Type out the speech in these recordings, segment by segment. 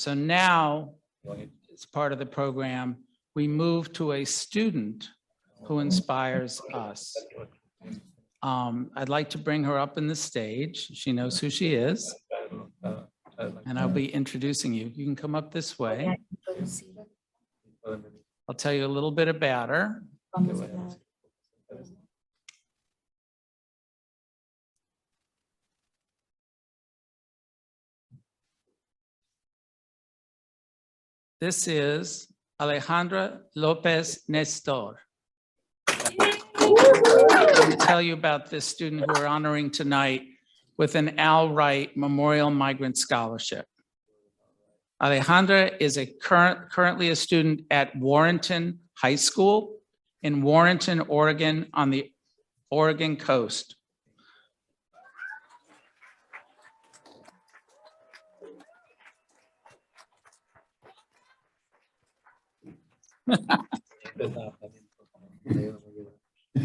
So now, as part of the program, we move to a student who inspires us. I'd like to bring her up in the stage. She knows who she is. And I'll be introducing you. You can come up this way. I'll tell you a little bit about her. This is Alejandra Lopez Nestor. Let me tell you about this student who we're honoring tonight with an Al Wright Memorial Migrant Scholarship. Alejandra is currently a student at Warrenton High School in Warrenton, Oregon, on the Oregon coast.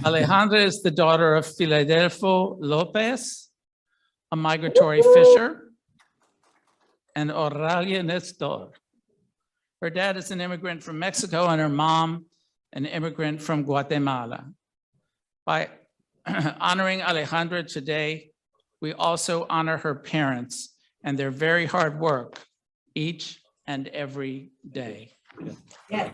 Alejandra is the daughter of Filadelfo Lopez, a migratory fisher, and Oralia Nestor. Her dad is an immigrant from Mexico and her mom an immigrant from Guatemala. By honoring Alejandra today, we also honor her parents and their very hard work each and every day. Yes.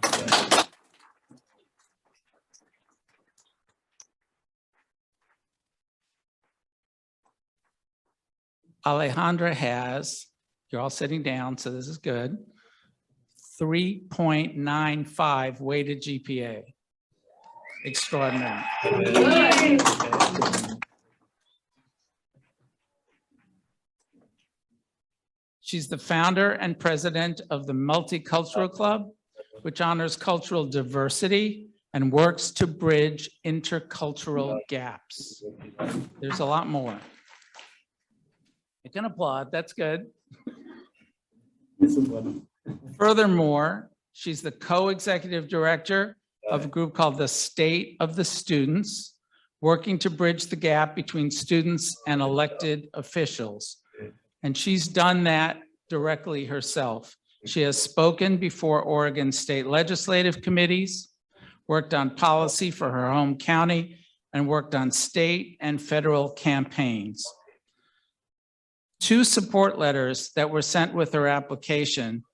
Alejandra has, you're all sitting down, so this is good, 3.95 weighted GPA. Extraordinary. She's the founder and president of the Multicultural Club, which honors cultural diversity and works to bridge intercultural gaps. There's a lot more. You can applaud, that's good. Furthermore, she's the co-executive director of a group called the State of the Students, working to bridge the gap between students and elected officials. And she's done that directly herself. She has spoken before Oregon state legislative committees, worked on policy for her home county, and worked on state and federal campaigns. 2 support letters that were sent with her application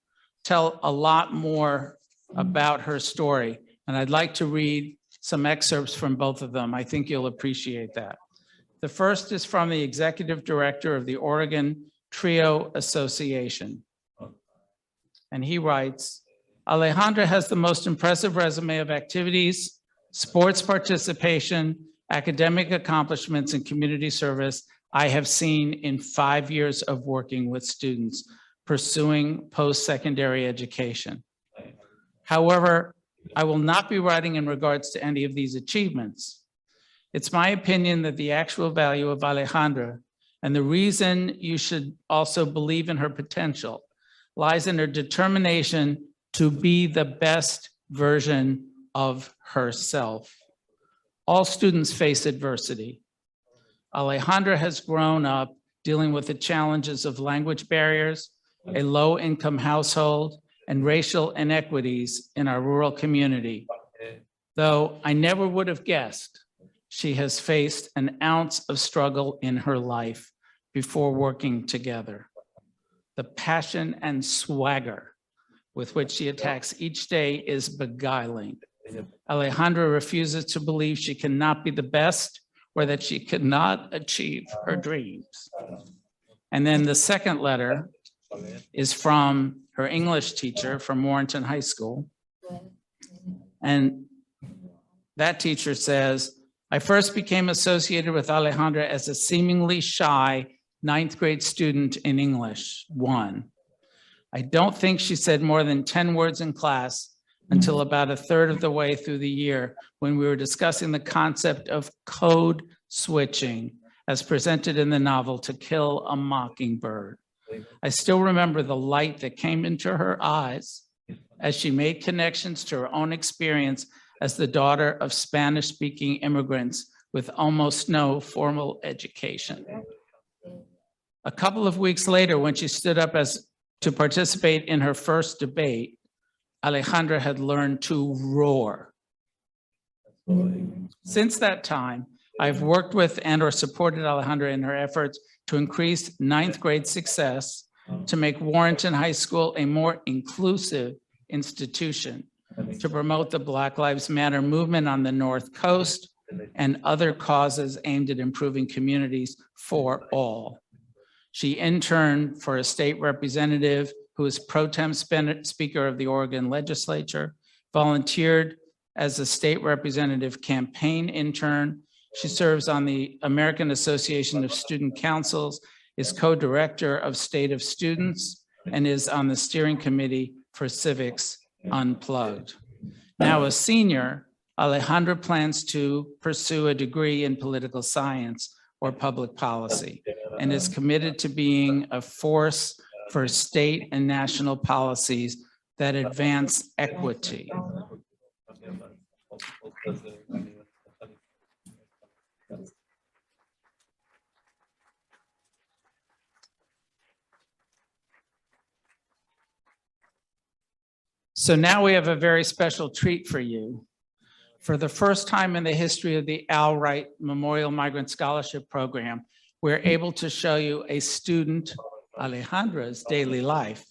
tell a lot more about her story. And I'd like to read some excerpts from both of them. I think you'll appreciate that. The first is from the executive director of the Oregon Trio Association. And he writes, Alejandra has the most impressive resume of activities, sports participation, academic accomplishments, and community service I have seen in 5 years of working with students pursuing post-secondary education. However, I will not be writing in regards to any of these achievements. It's my opinion that the actual value of Alejandra and the reason you should also believe in her potential lies in her determination to be the best version of herself. All students face adversity. Alejandra has grown up dealing with the challenges of language barriers, a low-income household, and racial inequities in our rural community. Though I never would have guessed she has faced an ounce of struggle in her life before working together. The passion and swagger with which she attacks each day is beguiling. Alejandra refuses to believe she cannot be the best or that she could not achieve her dreams. And then the second letter is from her English teacher from Warrenton High School. And that teacher says, I first became associated with Alejandra as a seemingly shy 9th grade student in English 1. I don't think she said more than 10 words in class until about a third of the way through the year when we were discussing the concept of code switching as presented in the novel To Kill a Mockingbird. I still remember the light that came into her eyes as she made connections to her own experience as the daughter of Spanish-speaking immigrants with almost no formal education. A couple of weeks later, when she stood up as To participate in her first debate, Alejandra had learned to roar. Since that time, I've worked with and or supported Alejandra in her efforts to increase ninth grade success, to make Warrenton High School a more inclusive institution, to promote the Black Lives Matter movement on the North Coast, and other causes aimed at improving communities for all. She interned for a state representative who is pro tem speaker of the Oregon legislature, volunteered as a state representative campaign intern. She serves on the American Association of Student Councils, is co-director of State of Students, and is on the steering committee for Civics Unplugged. Now a senior, Alejandra plans to pursue a degree in political science or public policy, and is committed to being a force for state and national policies that advance equity. So now we have a very special treat for you. For the first time in the history of the Al Wright Memorial Migrant Scholarship Program, we're able to show you a student, Alejandra's daily life,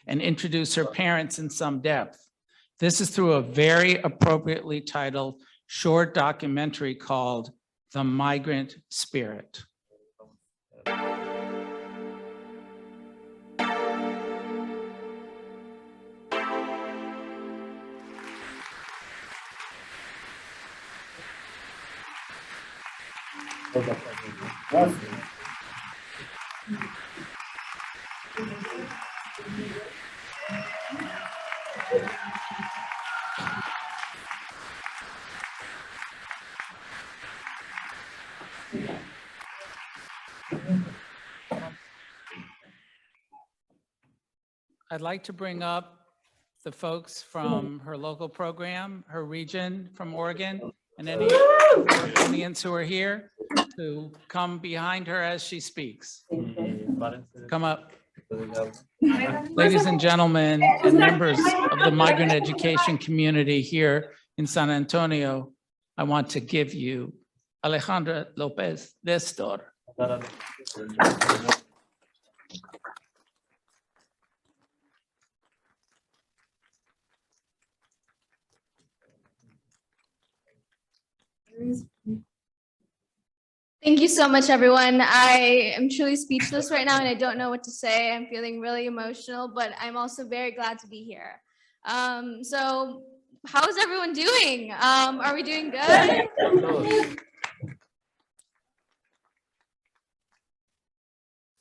and introduce her parents in some depth. This is through a very appropriately titled short documentary called The Migrant Spirit. I'd like to bring up the folks from her local program, her region from Oregon, and any Oregonians who are here to come behind her as she speaks. Come up. Ladies and gentlemen, and members of the migrant education community here in San Antonio, I want to give you Alejandra Lopez, Nestor. Thank you so much, everyone. I am truly speechless right now and I don't know what to say. I'm feeling really emotional, but I'm also very glad to be here. So how is everyone doing? Are we doing good?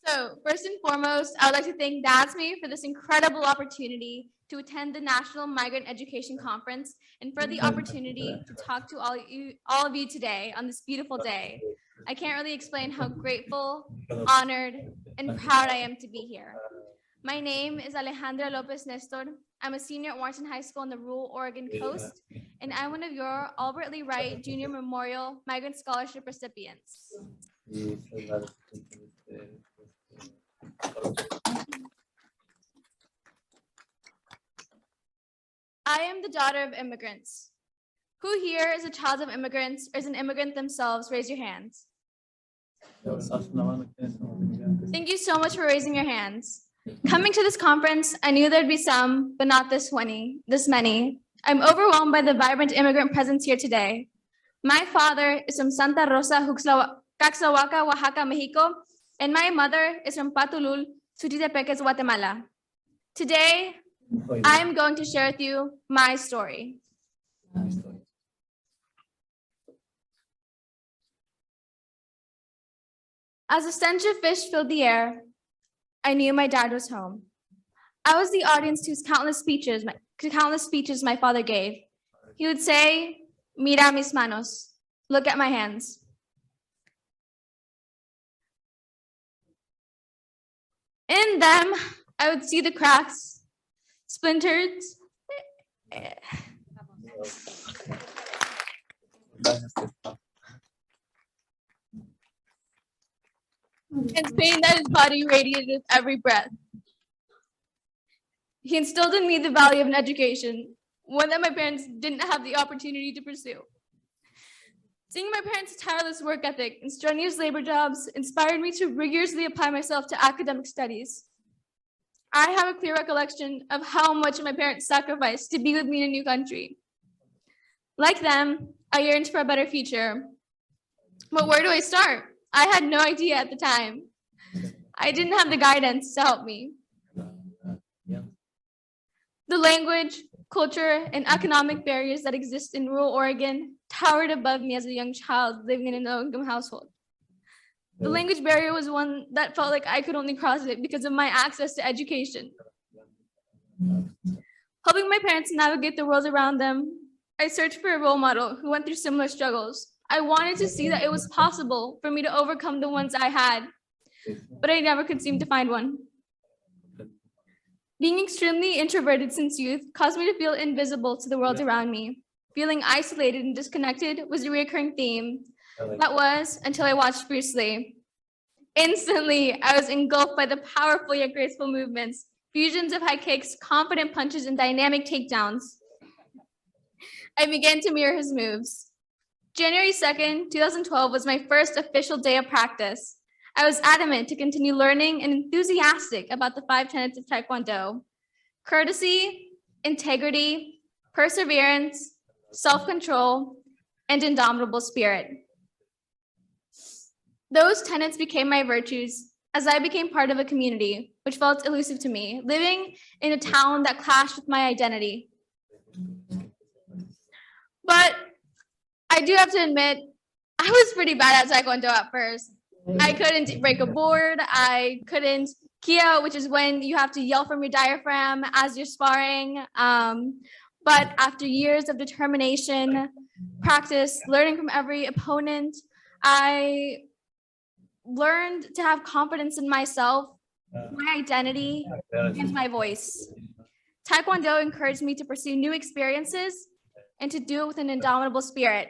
So first and foremost, I would like to thank DASME for this incredible opportunity to attend the National Migrant Education Conference and for the opportunity to talk to all of you today on this beautiful day. I can't really explain how grateful, honored, and proud I am to be here. My name is Alejandra Lopez Nestor. I'm a senior at Warrenton High School on the rural Oregon coast, and I'm one of your Albert Lee Wright Jr. Memorial Migrant Scholarship recipients. I am the daughter of immigrants. Who here is a child of immigrants or is an immigrant themselves? Raise your hands. Thank you so much for raising your hands. Coming to this conference, I knew there'd be some, but not this many. I'm overwhelmed by the vibrant immigrant presence here today. My father is from Santa Rosa, Caxahuaca, Oaxaca, Mexico, and my mother is from Patulul, Sutitepeques, Guatemala. Today, I'm going to share with you my story. As a stench of fish filled the air, I knew my dad was home. I was the audience to his countless speeches my father gave. He would say, "Mira mis manos," look at my hands. In them, I would see the cracks, splinters, and pain that his body radiated with every breath. He instilled in me the value of an education, one that my parents didn't have the opportunity to pursue. Seeing my parents' tireless work ethic and strenuous labor jobs inspired me to rigorously apply myself to academic studies. I have a clear recollection of how much my parents sacrificed to be with me in a new country. Like them, I yearned for a better future. But where do I start? I had no idea at the time. I didn't have the guidance to help me. The language, culture, and economic barriers that exist in rural Oregon towered above me as a young child living in a low-income household. The language barrier was one that felt like I could only cross it because of my access to education. Helping my parents navigate the world around them, I searched for a role model who went through similar struggles. I wanted to see that it was possible for me to overcome the ones I had, but I never could seem to find one. Being extremely introverted since youth caused me to feel invisible to the world around me. Feeling isolated and disconnected was a recurring theme. That was until I watched Bruce Lee. Instantly, I was engulfed by the powerful yet graceful movements, fusions of high kicks, confident punches, and dynamic takedowns. I began to mirror his moves. January 2nd, 2012 was my first official day of practice. I was adamant to continue learning and enthusiastic about the 5 tenets of Taekwondo: courtesy, integrity, perseverance, self-control, and indomitable spirit. Those tenets became my virtues as I became part of a community which felt elusive to me, living in a town that clashed with my identity. But I do have to admit, I was pretty bad at Taekwondo at first. I couldn't break a board. I couldn't kia, which is when you have to yell from your diaphragm as you're sparring. But after years of determination, practice, learning from every opponent, I learned to have confidence in myself, my identity, and my voice. Taekwondo encouraged me to pursue new experiences and to do it with an indomitable spirit.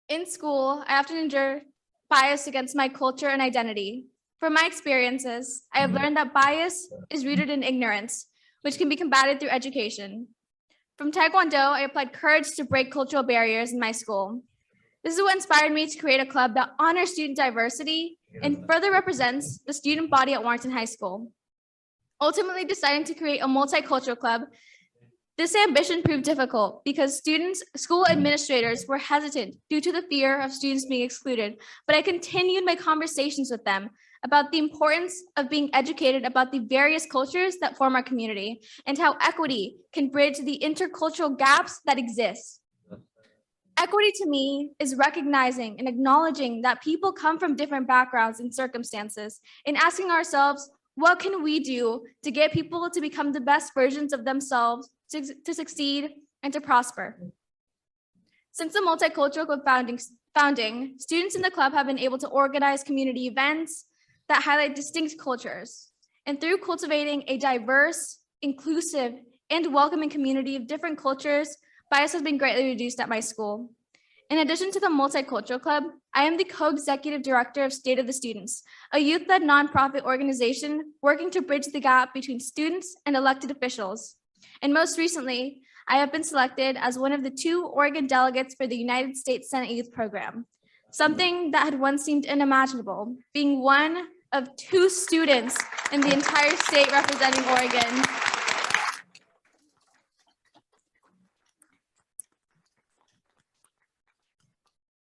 In school, I often endure bias against my culture and identity. From my experiences, I have learned that bias is rooted in ignorance, which can be combated through education. From Taekwondo, I applied courage to break cultural barriers in my school. This is what inspired me to create a club that honors student diversity and further represents the student body at Warrenton High School. Ultimately deciding to create a multicultural club, this ambition proved difficult because school administrators were hesitant due to the fear of students being excluded, but I continued my conversations with them about the importance of being educated about the various cultures that form our community and how equity can bridge the intercultural gaps that exist. Equity to me is recognizing and acknowledging that people come from different backgrounds and circumstances and asking ourselves, what can we do to get people to become the best versions of themselves, to succeed and to prosper? Since the multicultural club founding, students in the club have been able to organize community events that highlight distinct cultures. And through cultivating a diverse, inclusive, and welcoming community of different cultures, bias has been greatly reduced at my school. In addition to the Multicultural Club, I am the co-executive director of State of the Students, a youth-led nonprofit organization working to bridge the gap between students and elected officials. And most recently, I have been selected as one of the 2 Oregon delegates for the United States Senate Youth Program, something that had once seemed unimaginable, being one of 2 students in the entire state representing Oregon.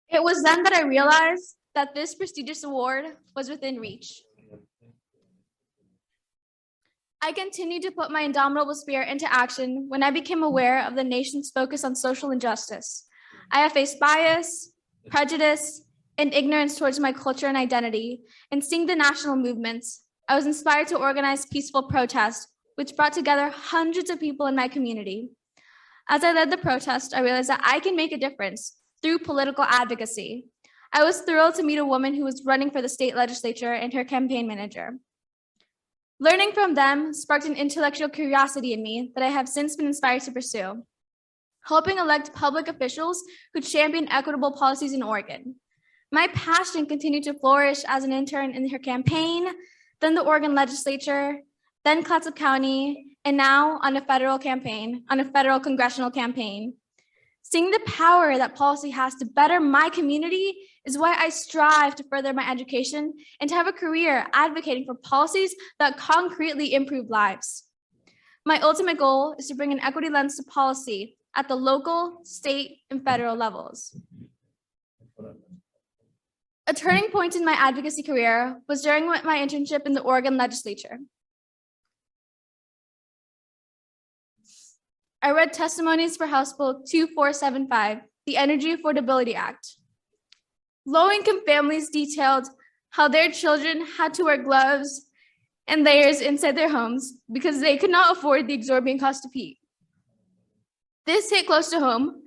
It was then that I realized that this prestigious award was within reach. I continued to put my indomitable spirit into action when I became aware of the nation's focus on social injustice. I have faced bias, prejudice, and ignorance towards my culture and identity, and seeing the national movements, I was inspired to organize peaceful protest, which brought together hundreds of people in my community. As I led the protest, I realized that I can make a difference through political advocacy. I was thrilled to meet a woman who was running for the state legislature and her campaign manager. Learning from them sparked an intellectual curiosity in me that I have since been inspired to pursue, helping elect public officials who champion equitable policies in Oregon. My passion continued to flourish as an intern in her campaign, then the Oregon legislature, then Clatsop County, and now on a federal congressional campaign. Seeing the power that policy has to better my community is why I strive to further my education and to have a career advocating for policies that concretely improve lives. My ultimate goal is to bring an equity lens to policy at the local, state, and federal levels. A turning point in my advocacy career was during my internship in the Oregon legislature. I read testimonies for House Bill 2475, the Energy Affordability Act. Low-income families detailed how their children had to wear gloves and layers inside their homes because they could not afford the exorbitant cost of heat. This hit close to home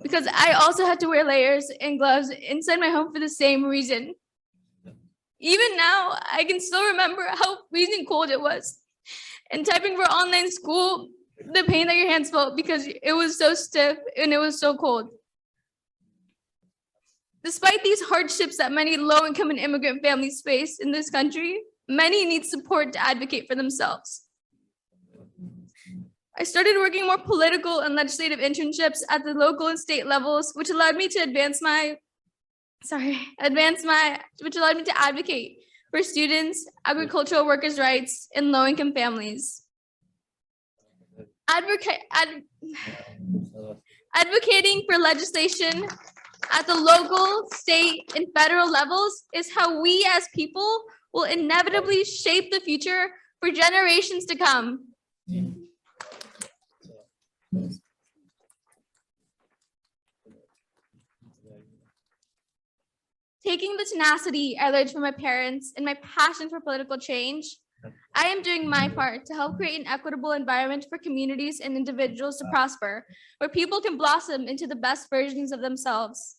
because I also had to wear layers and gloves inside my home for the same reason. Even now, I can still remember how freezing cold it was. And typing for online school, the pain that your hands felt because it was so stiff and it was so cold. Despite these hardships that many low-income and immigrant families face in this country, many need support to advocate for themselves. I started working more political and legislative internships at the local and state levels, which allowed me to advocate for students, agricultural workers' rights, and low-income families. Advocating for legislation at the local, state, and federal levels is how we as people will inevitably shape the future for generations to come. Taking the tenacity I learned from my parents and my passion for political change, I am doing my part to help create an equitable environment for communities and individuals to prosper, where people can blossom into the best versions of themselves.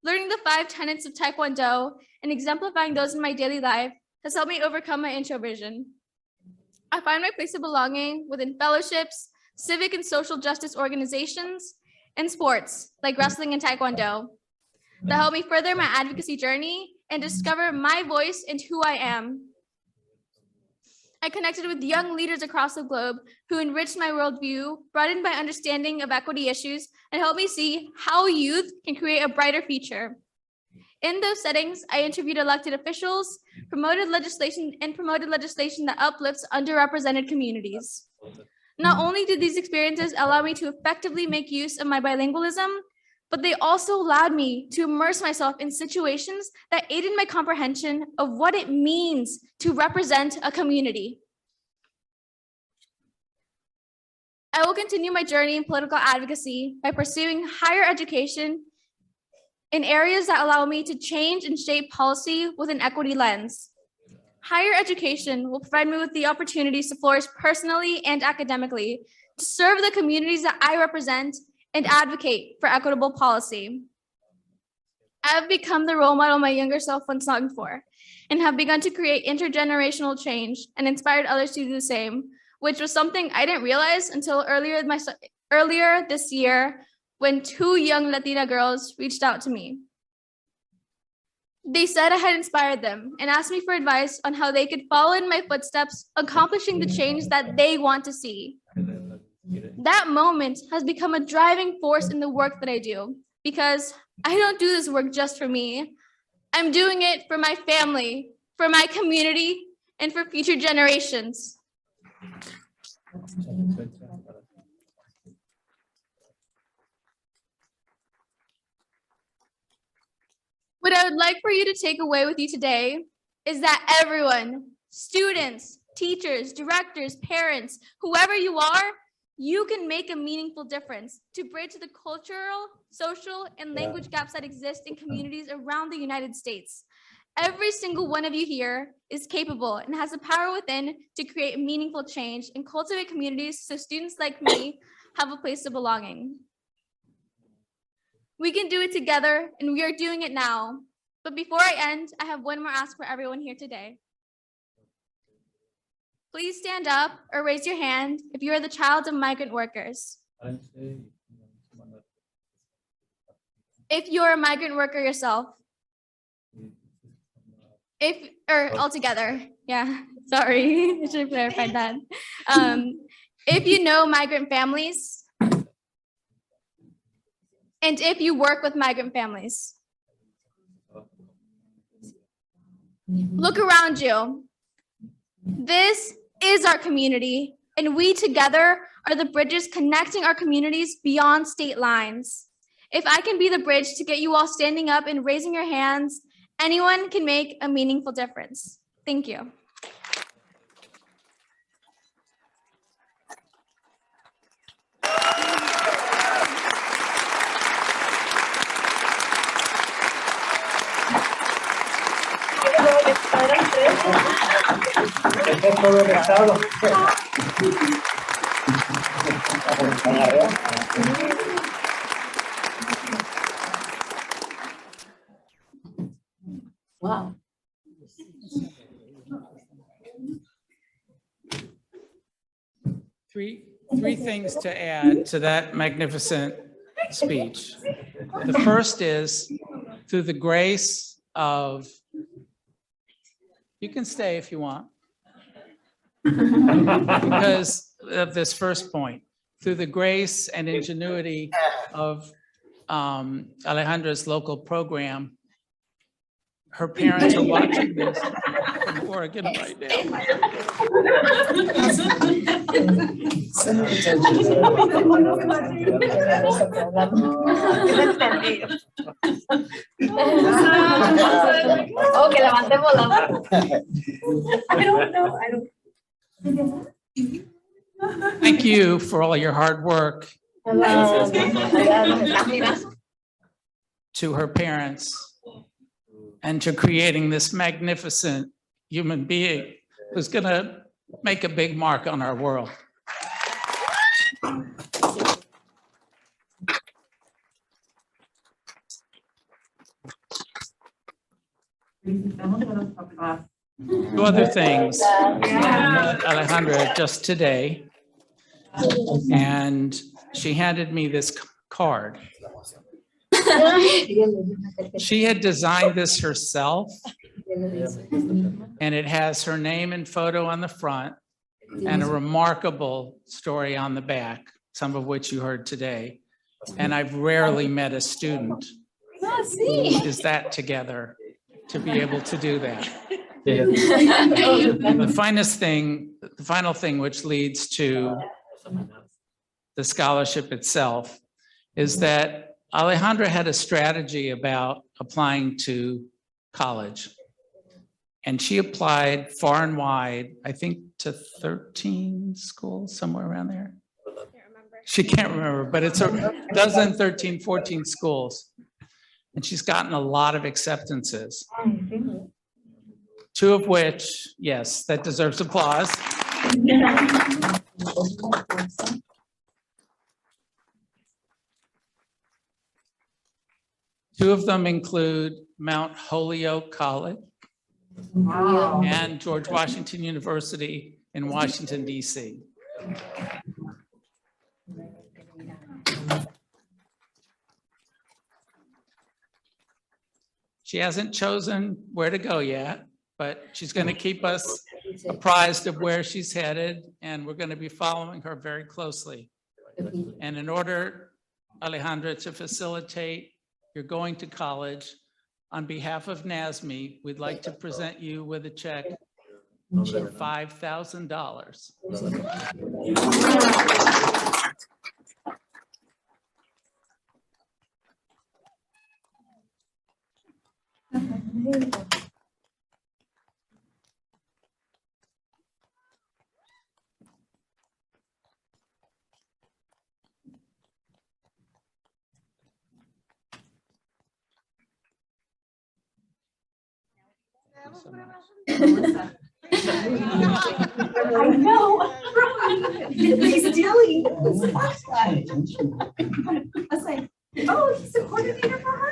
Learning the 5 tenets of Taekwondo and exemplifying those in my daily life has helped me overcome my introversion. I find my place of belonging within fellowships, civic and social justice organizations, and sports like wrestling and Taekwondo that help me further my advocacy journey and discover my voice and who I am. I connected with young leaders across the globe who enriched my worldview, broadened my understanding of equity issues, and helped me see how youth can create a brighter future. In those settings, I interviewed elected officials, promoted legislation that uplifts underrepresented communities. Not only did these experiences allow me to effectively make use of my bilingualism, but they also allowed me to immerse myself in situations that aided my comprehension of what it means to represent a community. I will continue my journey in political advocacy by pursuing higher education in areas that allow me to change and shape policy with an equity lens. Higher education will provide me with the opportunities to flourish personally and academically, to serve the communities that I represent, and advocate for equitable policy. I have become the role model my younger self once longed for, and have begun to create intergenerational change and inspired others to do the same, which was something I didn't realize until earlier this year when 2 young Latina girls reached out to me. They said I had inspired them and asked me for advice on how they could follow in my footsteps, accomplishing the change that they want to see. That moment has become a driving force in the work that I do, because I don't do this work just for me. I'm doing it for my family, for my community, and for future generations. What I would like for you to take away with you today is that everyone, students, teachers, directors, parents, whoever you are, you can make a meaningful difference to bridge the cultural, social, and language gaps that exist in communities around the United States. Every single one of you here is capable and has the power within to create meaningful change and cultivate communities so students like me have a place of belonging. We can do it together, and we are doing it now. But before I end, I have one more ask for everyone here today. Please stand up or raise your hand if you are the child of migrant workers. If you're a migrant worker yourself. Or altogether, yeah. Sorry, I should have clarified that. If you know migrant families, and if you work with migrant families, look around you. This is our community, and we together are the bridges connecting our communities beyond state lines. If I can be the bridge to get you all standing up and raising your hands, anyone can make a meaningful difference. Thank you. Wow. Three things to add to that magnificent speech. The first is through the grace of, you can stay if you want, because of this first point, through the grace and ingenuity of Alejandra's local program. Her parents are watching this from Oregon right now. Oh, que levantemos la mano. I don't know. Thank you for all your hard work. To her parents and to creating this magnificent human being who's going to make a big mark on our world. Two other things, Alejandra, just today, and she handed me this card. She had designed this herself, and it has her name and photo on the front and a remarkable story on the back, some of which you heard today. And I've rarely met a student who is that together to be able to do that. The final thing which leads to the scholarship itself is that Alejandra had a strategy about applying to college. And she applied far and wide, I think to 13 schools, somewhere around there. She can't remember, but it's a dozen, 13, 14 schools. And she's gotten a lot of acceptances. Two of which, yes, that deserves applause. Two of them include Mount Holyoke College and George Washington University in Washington, D.C. She hasn't chosen where to go yet, but she's going to keep us apprised of where she's headed, and we're going to be following her very closely. And in order, Alejandra, to facilitate your going to college, on behalf of NASME, we'd like to present you with a check for $5,000. I know. He's dealing. I was like, oh, he's the coordinator for her.